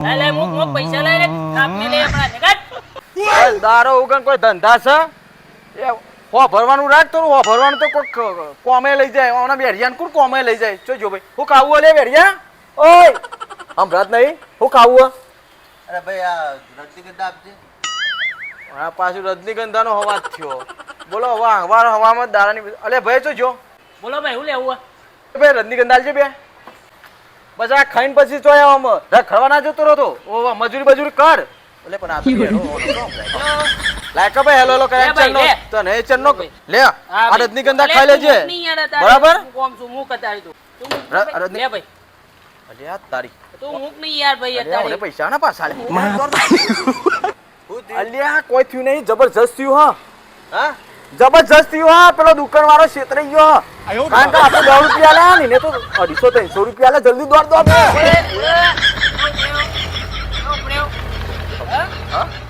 લે મુક પૈસા લઈને આપને લે આપણા જગત દારો ઉગન કોઈ ધંધા છે એ હો ભરવાનું રાખ તો હો ભરવાનું તો કોઈ કોમે લઈ જાય ઓના બેરિયાન કોણ કોમે લઈ જાય જોજો ભાઈ હું ખાવું લે બેરિયા ઓય હમરાત નહીં હું ખાવું અરે ભાઈ આ રજનીગંધા આપજે. આ પાછું રજનીગંધાનો હવાજ થયો બોલો હવામાં દાડાની અલે ભાઈ જોજો બોલો ભાઈ હું લેવું ભાઈ રજનીગંધા આલજે બે બસ આ ખાઈને પછી ચોય આમ ખડવા ના જતો રહો તો મજૂરી કર એટલે પણ આ લાયકા ભાઈ હેલો કયા ચન્નો તને એ ચન્નો લે આ રજનીગંધા ખાઈ લેજે બરાબર કોમ છું મુક તારી તું લે ભાઈ અલે આ તારી તું મુક નહીં યાર ભાઈ અત્યારે પૈસા ના પાછા લે અલ્યા કોઈ થયું નહીં જબરજસ્ત થયું હા જબરજસ્ત થયું હા પેલો દુકાન વાળો છેતરાઈ ગયો કારણ કે આપણે 10 રૂપિયા લે ને તો 250-300 રૂપિયા લે જલ્દી દોડ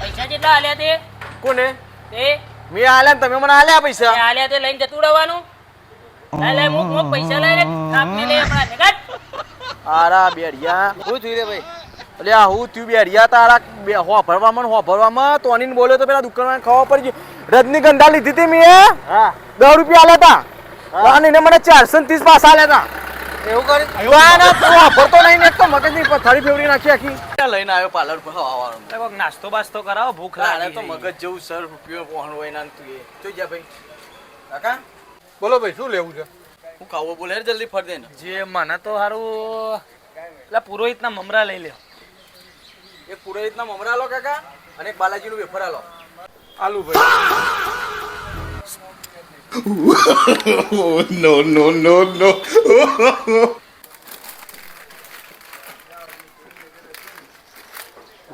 પૈસા કેટલા આલ્યા તે કોને તે મેં આલ્યા ને તમે મને આલ્યા પૈસા આલ્યા તે લઈને જતું રહેવાનું લે મુક પૈસા લઈને આપને લે આપણા જગત આરા બેડિયા હું થયું રે ભાઈ એટલે આ હું થયું બેડિયા તારા બે ભરવામાં તોનીને બોલ્યો તો પેલા દુકાનમાં ખાવા પડી રજનીગંધા લીધી હતી મેં હા 10 રૂપિયા આલ્યા હતા અને એને મને 430 પાછા આલ્યા હતા એવું કરી તું વાપરતો નહીં ને તો મગજની પથારી ફેવડી નાખી આખી લઈને આવ્યો પાર્લર પર આવવાનો નાસ્તો બાસ્તો કરાવો ભૂખ લાગી તો મગજ જેવું સર રૂપિયો પહોંચો હોય ના તું એ જોઈ જા ભાઈ કાકા બોલો ભાઈ શું લેવું છે? હું ખાવો બોલે જલ્દી ફર દે ને જે મને તો હારું એટલે પુરોહિતના મમરા લઈ લે એક પુરોહિતના મમરા લો કાકા અને એક બાલાજીનું વેફર આલો આલુ ભાઈ. No.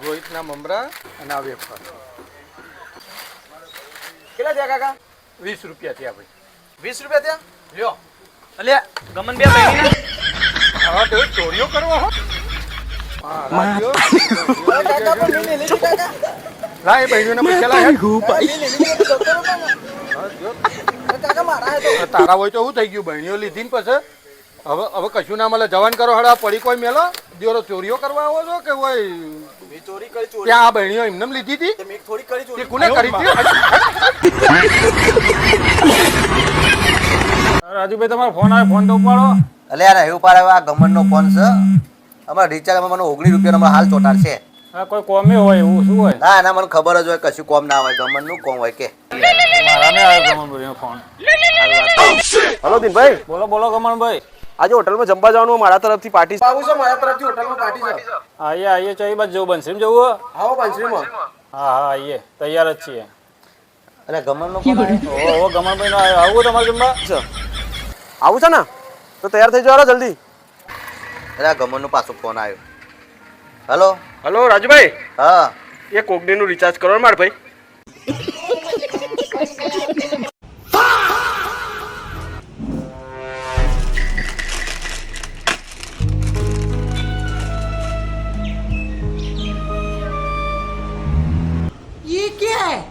રોહિતના મમરા અને આ વેફર કેટલા થયા કાકા 20 રૂપિયા થયા ભાઈ. 20 રૂપિયા થયા લ્યો અલ્યા ગમન બે બહેની હા તો ચોરીઓ કરવા હો કાકા પણ નહીં લીધી કાકા લા એ બહેનોને પૈસા લાય કાકા મારા હે તો તારા હોય તો શું થઈ ગયું બહેનીઓ લીધી ને પછી હવે કશું ના મળે જવાન કરો હડા પડી કોઈ મેલો દિયોરો ચોરીઓ કરવા આવો છો કે હોય મેં ચોરી કરી ત્યાં આ બહેનીઓ એમને લીધી હતી મેં થોડી કરી તે ચોરી કોને કરી હતી? રાજુભાઈ તમારો ફોન આવે ફોન તો ઉપાડો અલે યાર એવું પાડે આ ગમનનો ફોન છે અમારા રિચાર્જમાં મને 19 રૂપિયાનો હાલ ચોટાડ છે. હા કોઈ કોમે હોય એવું શું હોય ના ના મને ખબર જ હોય કશું કોમ ના હોય ગમનનું કોમ હોય કે મારાને આવ્યો ગમનભાઈનો ફોન હલો દિનભાઈ બોલો ગમનભાઈ આજે હોટલમાં જમવા જવાનું મારા તરફથી પાર્ટી આવું છે મારા તરફથી હોટલમાં પાર્ટી છે આઈએ ચઈ બાજુ જવું બંસરીમ જવું આવો પાંચરીમાં હા આઈએ તૈયાર જ છીએ અરે ગમનનો ફોન આવ્યો. ઓ ગમનભાઈનો આવું તમારે જમવા આવું છે ને તો તૈયાર થઈ જાવ જલ્દી અરે આ ગમનનો પાછો ફોન આવ્યો. હેલો હલો રાજુભાઈ હા એ કોકડીનું રિચાર્જ કરો ને માર ભાઈ ये क्या है?